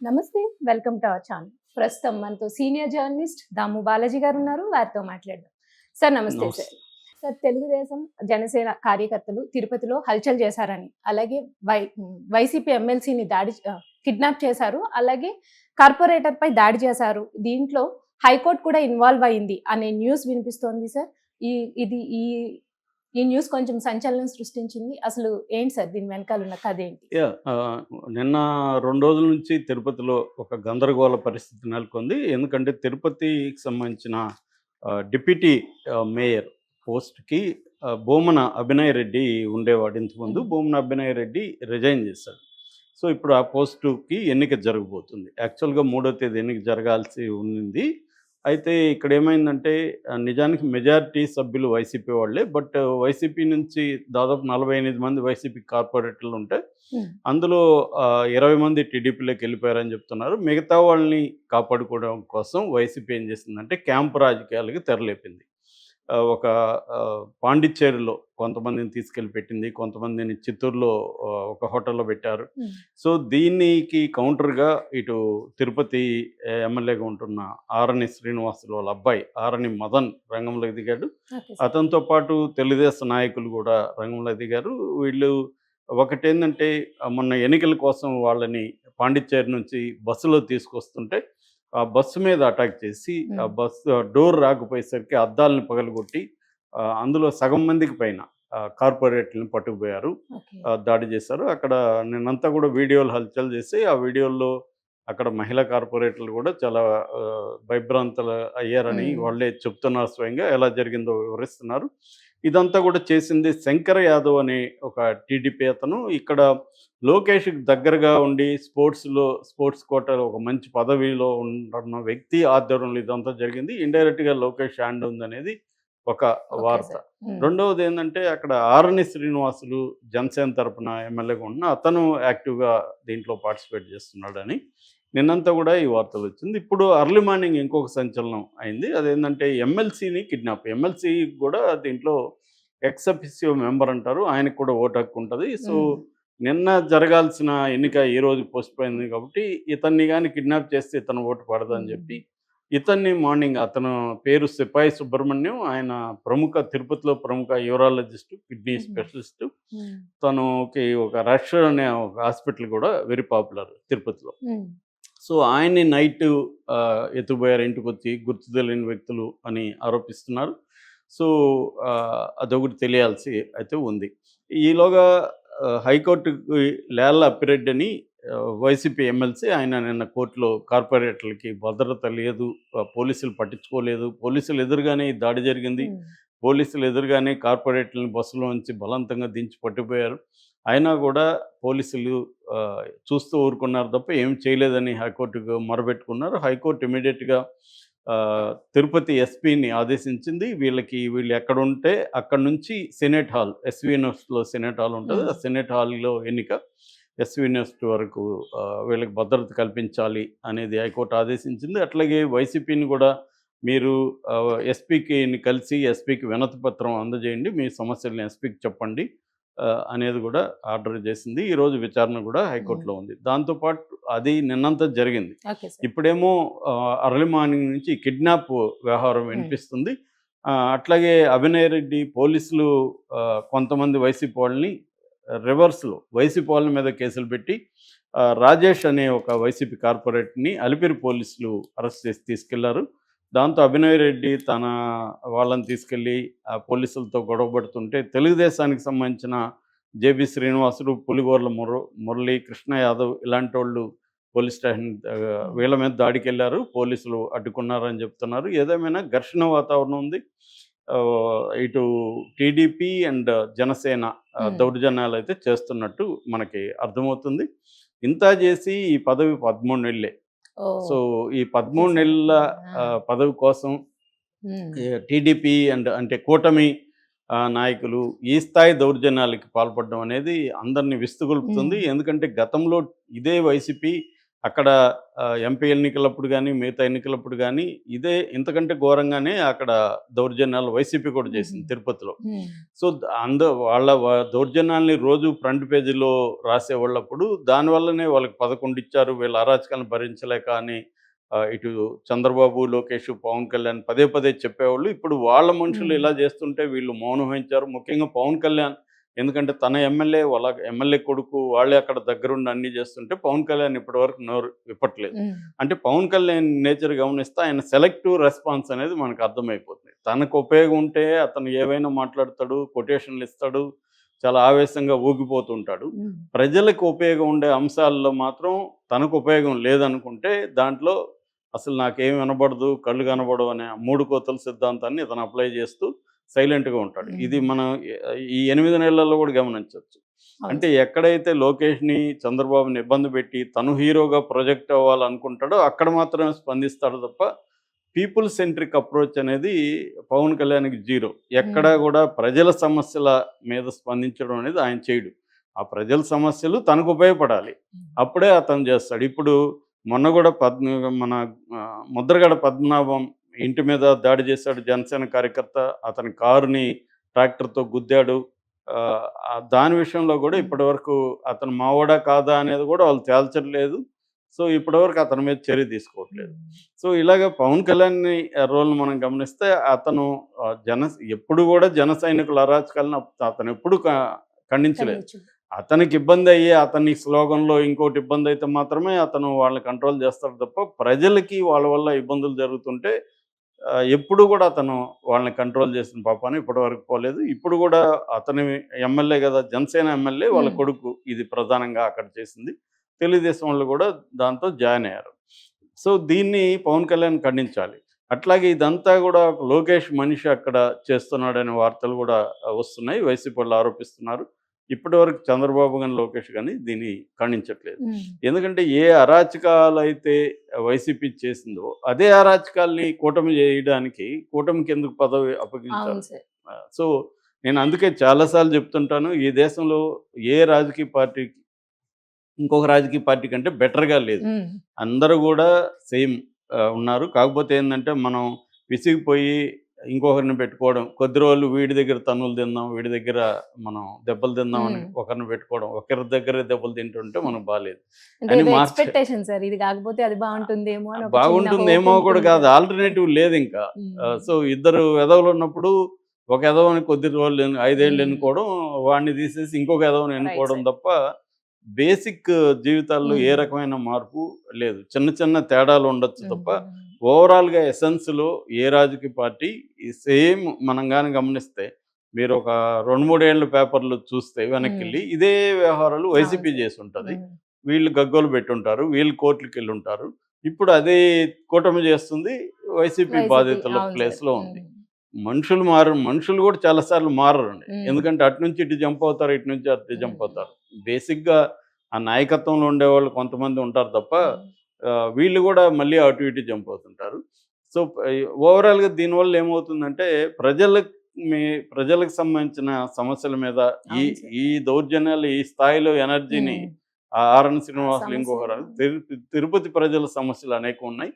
నమస్తే. Welcome to our channel. ప్రస్తుతం మనతో సీనియర్ జర్నలిస్ట్ దాము బాలాజీ గారు ఉన్నారు. వారితో మాట్లాడదాం. సార్ నమస్తే సార్. నమస్తే. సార్ తెలుగుదేశం, జనసేన కార్యకర్తలు తిరుపతిలో హల్చల్ చేశారని, అలాగే వైసీపీ ఎమ్మెల్సీని కిడ్నాప్ చేశారు. అలాగే కార్పొరేటర్‌పై దాడి చేశారు. దీంట్లో హైకోర్ట్ కూడా ఇన్వాల్వ్ అయింది అనే న్యూస్ వినిపిస్తోంది సార్. ఈ ఇది ఈ ఈ న్యూస్ కొంచెం సంచలనం సృష్టించింది. అసలు ఏంటి సార్ దీని వెనకాల ఉన్న కథ ఏంటి? నిన్న 2 రోజుల నుంచి తిరుపతిలో ఒక గందరగోళ పరిస్థితి నెలకొంది. ఎందుకంటే తిరుపతికి సంబంధించిన డిప్యూటీ మేయర్ పోస్ట్‌కి బూమన అభినయ్ రెడ్డి ఉండేవాడు ఇంతకుముందు. బూమన అభినయ్ రెడ్డి రిజైన్ చేశాడు. సో, ఇప్పుడు ఆ పోస్టుకి ఎన్నిక జరగబోతుంది. యాక్చువల్‌గా 3వ తేదీ ఎన్నిక జరగాల్సి ఉంది. అయితే ఇక్కడ ఏమైందంటే నిజానికి మెజారిటీ సభ్యులు వైసీపీ వాళ్ళే. బట్ వైసీపీ నుంచి దాదాపు 48 మంది వైసీపీ కార్పొరేటర్లు ఉంటే హ్మ్. అందులో 20 మంది టీడీపీలోకి వెళ్ళిపోయారని చెప్తున్నారు. మిగతా వాళ్ళని కాపాడుకోవడం కోసం వైసీపీ ఏం చేసిందంటే క్యాంపు రాజకీయాలకి తెరలేపింది. ఒక పాండిచ్చేరిలో కొంతమందిని తీసుకెళ్ళి పెట్టింది. కొంతమందిని చిత్తూరులో ఒక హోటల్‌లో పెట్టారు. హ్మ్. సో, దీనికి కౌంటర్‌గా ఇటు తిరుపతి ఎమ్మెల్యేగా ఉంటున్న ఆరణి శ్రీనివాసులు వాళ్ళ అబ్బాయి ఆరణి మదన్ రంగంలోకి దిగాడు. Okay sir. అతనితో పాటు తెలుగుదేశం నాయకులు కూడా రంగంలోకి దిగారు. వీళ్ళు ఒకటేందంటే మొన్న ఎన్నికల కోసం వాళ్ళని పాండిచ్చేరి నుంచి బస్సులో తీసుకొస్తుంటే ఆ బస్సు మీద అటాక్ చేసి ఆ బస్సు డోర్ రాకపోయేసరికి అద్దాలను పగలగొట్టి అందులో సగం మందికి పైన కార్పొరేట్‌లని పట్టుకుపోయారు. ఓకే. దాడి చేశారు. అక్కడ నిన్నంతా కూడా వీడియోలు హల్చల్ చేసి ఆ వీడియోల్లో అక్కడ మహిళా కార్పొరేటర్లు కూడా చాలా భయభ్రాంతులు అయ్యారని హ్మ్. వాళ్ళే చెప్తున్నారు స్వయంగా. ఎలా జరిగిందో వివరిస్తున్నారు. ఇదంతా కూడా చేసింది శంకర్ యాదవ్ అనే ఒక టీడీపీ అతను. ఇక్కడ లోకేష్‌కి దగ్గరగా ఉండి స్పోర్ట్స్ కోటాలో ఒక మంచి పదవిలో ఉంటున్న వ్యక్తి ఆధ్వర్యంలో ఇదంతా జరిగింది. ఇండైరెక్ట్‌గా లోకేష్ హ్యాండ్ ఉందనేది ఒక ఓకే వార్త. సార్. హ్మ్. రెండవదేందంటే అక్కడ ఆరణి శ్రీనివాసులు జనసేన తరపున ఎమ్మెల్యేగా ఉన్న అతను యాక్టివ్‌గా దీంట్లో పార్టిసిపేట్ చేస్తున్నాడని నిన్నంతా కూడా ఈ వార్తలొచ్చింది. ఇప్పుడు అర్లీ మార్నింగ్ ఇంకొక సంచలనం అయింది. అదేంటంటే ఎమ్మెల్సీని కిడ్నాప్. ఎమ్మెల్సీ కూడా దీంట్లో ఎక్స్ అఫిసియో మెంబర్ అంటారు. ఆయనకు కూడా ఓటు హక్కు ఉంటది. సో, హ్మ్. నిన్న జరగాల్సిన ఎన్నిక ఈ రోజు పోస్ట్‌పోన్ అయింది కాబట్టి ఇతన్ని గాని కిడ్నాప్ చేస్తే ఇతను ఓటు పడదని హ్మ్. చెప్పి ఇతన్ని మార్నింగ్ అతను పేరు సిపాయి సుబ్రహ్మణ్యం. ఆయన తిరుపతిలో ప్రముఖ యూరాలజిస్టు, కిడ్నీ హుహు. స్పెషలిస్టు. హ్మ్. తనుకి ఒక రష్ అనే ఒక హాస్పిటల్ కూడా వెరీ పాపులర్ తిరుపతిలో. హ్మ్. సో, ఆయన్ని నైటు ఎత్తుకుపోయారు ఇంటికొచ్చి గుర్తు తెలియని వ్యక్తులు అని ఆరోపిస్తున్నారు. సో, అదొకటి తెలియాల్సి అయితే ఉంది. ఈలోగా హైకోర్టుకి లేళ్ల అప్పిరెడ్డి అని వైసీపీ ఎమ్మెల్సీ ఆయన నిన్న కోర్టులో కార్పొరేటర్లకి భద్రత లేదు, పోలీసులు పట్టించుకోలేదు, పోలీసులు ఎదురుగానే ఈ దాడి జరిగింది. హ్మ్. పోలీసులు ఎదురుగానే కార్పొరేటర్లని బస్సులోంచి బలవంతంగా దించి పట్టుకుపోయారు. అయినా కూడా పోలీసులు చూస్తూ ఊరుకున్నారు తప్ప ఏం చేయలేదని హైకోర్టుకు మొరబెట్టుకున్నారు. హైకోర్టు ఇమ్మీడియేట్‌గా తిరుపతి ఎస్పీని ఆదేశించింది. వీళ్ళు ఎక్కడుంటే అక్కడి నుంచి సెనేట్ హాల్, ఎస్‌వి యూనివర్సిటీలో సెనేట్ హాల్ ఉంటది. హ్మ్. ఆ సెనేట్ హాల్‌లో ఎన్నిక. ఎస్‌వి యూనివర్సిటీ వరకు వీళ్ళకి భద్రత కల్పించాలి అనేది హైకోర్టు ఆదేశించింది. అట్లాగే వైసీపీని కూడా మీరు కలిసి ఎస్పీకి వినతి పత్రం అందజేయండి. మీ సమస్యల్ని ఎస్పీకి చెప్పండి అనేది కూడా ఆర్డర్ చేసింది. ఈరోజు విచారణ కూడా హ్మ్. హైకోర్టులో ఉంది. దాంతో పాటు అది నిన్నంతా జరిగింది. Okay sir. ఇప్పుడేమో అర్లీ మార్నింగ్ నుంచి కిడ్నాప్ వ్యవహారం హ్మ్. వినిపిస్తుంది. అట్లాగే అభినయ్ రెడ్డి పోలీసులు కొంతమంది వైసీపీ వాళ్ళని రివర్స్‌లో వైసీపీ వాళ్ళ మీద కేసులు పెట్టి రాజేష్ అనే ఒక వైసీపీ కార్పొరేట్‌ని అలిపిరి పోలీసులు అరెస్ట్ చేసి తీసుకెళ్లారు. దాంతో అభినయ్ రెడ్డి తన వాళ్ళని తీసుకెళ్ళి పోలీసులతో గొడవ పడుతుంటే తెలుగుదేశానికి సంబంధించిన జేబీ శ్రీనివాసులు, పులిగోర్ల మురళి, కృష్ణ యాదవ్ ఇలాంటోళ్ళు పోలీస్ స్టేషన్ హ్మ్. వీళ్ళ మీద దాడికెళ్లారు. పోలీసులు అడ్డుకున్నారని చెప్తున్నారు. ఏదేమైనా ఘర్షణ వాతావరణం ఉంది. ఇటు టీడీపీ అండ్ జనసేన హ్మ్. దౌర్జన్యాలైతే చేస్తున్నట్టు మనకి అర్థమవుతుంది. ఇంత చేసి ఈ పదవి 13 నెలలే. ఓహ్! సో, ఈ ఓకే 13 సార్. నెలల ఓకే. ఆ! పదవి కోసం హ్మ్. టీడీపీ అంటే కూటమి నాయకులు ఈ స్థాయి దౌర్జన్యాలకి పాల్పడడం అనేది అందరిని హ్మ్. విస్తుగొలుపుతుంది. ఎందుకంటే గతంలో ఇదే వైసీపీ అక్కడ ఎంపీ ఎన్నికలప్పుడు కానీ మిగతా ఎన్నికలప్పుడు కానీ ఇదే ఇంతకంటే ఘోరంగానే అక్కడ దౌర్జన్యాలు వైసీపీ కూడా చేసింది తిరుపతిలో. సో దౌర్జన్యాల్ని రోజు ఫ్రంట్ పేజీలో రాసేవాళ్ళప్పుడు దానివల్లనే వాళ్ళకి 11 ఇచ్చారు, వీళ్ళ అరాచకాలను భరించలేక అని ఇటు చంద్రబాబు, లోకేష్, పవన్ కళ్యాణ్ పదే పదే చెప్పేవాళ్ళు. ఇప్పుడు వాళ్ళ మనుషులు ఇలా చేస్తుంటే వీళ్ళు మౌనం వహించారు. ముఖ్యంగా పవన్ కళ్యాణ్, ఎందుకంటే తన ఎమ్మెల్యే, వాళ్ళ ఎమ్మెల్యే కొడుకు వాళ్ళే అక్కడ దగ్గరుండి అన్నీ చేస్తుంటే పవన్ కళ్యాణ్ ఇప్పటివరకు నోరు విప్పట్లేదు. అంటే పవన్ కళ్యాణ్ నేచర్ గమనిస్తే ఆయన సెలెక్టివ్ రెస్పాన్స్ అనేది మనకు అర్థమైపోతుంది. తనకు ఉపయోగం ఉంటే అతను ఏవైనా మాట్లాడతాడు, కొటేషన్లు ఇస్తాడు, చాలా ఆవేశంగా ఊగిపోతుంటాడు. ప్రజలకు ఉపయోగం ఉండే అంశాల్లో మాత్రం తనకు ఉపయోగం లేదనుకుంటే దాంట్లో అసలు నాకేం వినబడదు, కళ్ళు కనబడవు అనే 3 కోతల సిద్ధాంతాన్ని ఇతను అప్లై చేస్తూ సైలెంట్గా ఉంటాడు. ఇది మనం ఈ 8 నెలల్లో కూడా గమనించవచ్చు. అంటే ఎక్కడైతే లోకేష్ని, చంద్రబాబుని ఇబ్బంది పెట్టి తను హీరోగా ప్రొజెక్ట్ అవ్వాలనుకుంటాడో అక్కడ మాత్రమే స్పందిస్తాడు తప్ప పీపుల్ సెంట్రిక్ అప్రోచ్ అనేది పవన్ కళ్యాణ్కి జీరో. ఎక్కడా కూడా ప్రజల సమస్యల మీద స్పందించడం అనేది ఆయన చేయడు. ఆ ప్రజల సమస్యలు తనకు ఉపయోగపడాలి, అప్పుడే అతను చేస్తాడు. ఇప్పుడు మొన్న కూడా మన ముద్రగడ పద్మనాభం ఇంటి మీద దాడి చేశాడు జనసేన కార్యకర్త, అతని కారుని ట్రాక్టర్తో గుద్దాడు. దాని విషయంలో కూడా ఇప్పటివరకు అతను మావోడా కాదా అనేది కూడా వాళ్ళు తేల్చట్లేదు. సో ఇప్పటివరకు అతని మీద చర్య తీసుకోవట్లేదు. సో ఇలాగ పవన్ కళ్యాణ్ రోల్ని మనం గమనిస్తే అతను ఎప్పుడు కూడా జన సైనికుల అరాచకాలను అతను ఎప్పుడు ఖండించలేదు. అతనికి ఇబ్బంది అయ్యి అతని స్లోగన్లో ఇంకోటి ఇబ్బంది అయితే మాత్రమే అతను వాళ్ళని కంట్రోల్ చేస్తాడు తప్ప ప్రజలకి వాళ్ళ వల్ల ఇబ్బందులు జరుగుతుంటే ఎప్పుడు కూడా అతను వాళ్ళని కంట్రోల్ చేసిన పాపాన్ని ఇప్పటివరకు పోలేదు. ఇప్పుడు కూడా అతని ఎమ్మెల్యే కదా, జనసేన ఎమ్మెల్యే వాళ్ళ కొడుకు ఇది ప్రధానంగా అక్కడ చేసింది. తెలుగుదేశం వాళ్ళు కూడా దాంతో జాయిన్ అయ్యారు. సో దీన్ని పవన్ కళ్యాణ్ ఖండించాలి. అట్లాగే ఇదంతా కూడా లోకేష్ మనిషి అక్కడ చేస్తున్నాడనే వార్తలు కూడా వస్తున్నాయి, వైసీపీ వాళ్ళు ఆరోపిస్తున్నారు. ఇప్పటివరకు చంద్రబాబు కానీ లోకేష్ కానీ దీన్ని ఖండించట్లేదు. ఎందుకంటే ఏ అరాచకాలు అయితే వైసీపీ చేసిందో అదే అరాచకాల్ని కూటమి చేయడానికి కూటమికి ఎందుకు పదవి అప్పగించారు? సో నేను అందుకే చాలాసార్లు చెప్తుంటాను, ఈ దేశంలో ఏ రాజకీయ పార్టీకి ఇంకొక రాజకీయ పార్టీ కంటే బెటర్గా లేదు. అందరూ కూడా సేమ్ ఉన్నారు. కాకపోతే ఏంటంటే మనం విసిగిపోయి ఇంకొకరిని పెట్టుకోవడం, కొద్ది రోజులు వీడి దగ్గర తన్నులు తిందాం, వీడి దగ్గర మనం దెబ్బలు తిందాం అని ఒకరిని పెట్టుకోవడం, ఒకరి దగ్గర దెబ్బలు తింటుంటే మనకు బాగాలేదు బాగుంటుందేమో కూడా కాదు, ఆల్టర్నేటివ్ లేదు ఇంకా. సో ఇద్దరు ఎదవలు ఉన్నప్పుడు ఒక ఎదవని కొద్ది రోజులు 5 ఏళ్ళు ఎన్నుకోవడం, వాడిని తీసేసి ఇంకొక ఎదవని ఎన్నుకోవడం తప్ప బేసిక్ జీవితాల్లో ఏ రకమైన మార్పు లేదు. చిన్న చిన్న తేడాలు ఉండొచ్చు తప్ప ఓవరాల్గా ఎసెన్స్లో ఏ రాజకీయ పార్టీ సేమ్ మనం కానీ గమనిస్తే మీరు ఒక 2-3 ఏళ్ళ పేపర్లు చూస్తే వెనక్కి వెళ్ళి ఇదే వ్యవహారాలు వైసీపీ చేసి ఉంటుంది. వీళ్ళు గగ్గోలు పెట్టుంటారు, వీళ్ళు కోర్టులకు వెళ్ళి ఉంటారు. ఇప్పుడు అదే కూటమి చేస్తుంది, వైసీపీ బాధితుల ప్లేస్లో ఉంది. మనుషులు కూడా చాలాసార్లు మారండి. ఎందుకంటే అటు నుంచి ఇటు జంప్ అవుతారు, ఇటు నుంచి అటు జంప్ అవుతారు. బేసిక్గా ఆ నాయకత్వంలో ఉండేవాళ్ళు కొంతమంది ఉంటారు తప్ప వీళ్ళు కూడా మళ్ళీ అటు ఇటు జంప్ అవుతుంటారు. సో ఓవరాల్గా దీనివల్ల ఏమవుతుందంటే ప్రజలకు సంబంధించిన సమస్యల మీద ఈ దౌర్జన్యాలు ఈ స్థాయిలో ఎనర్జీని ఆర్ఎన్ శ్రీనివాసులు ఇంకొకరు తిరుపతి ప్రజల సమస్యలు అనేక ఉన్నాయి.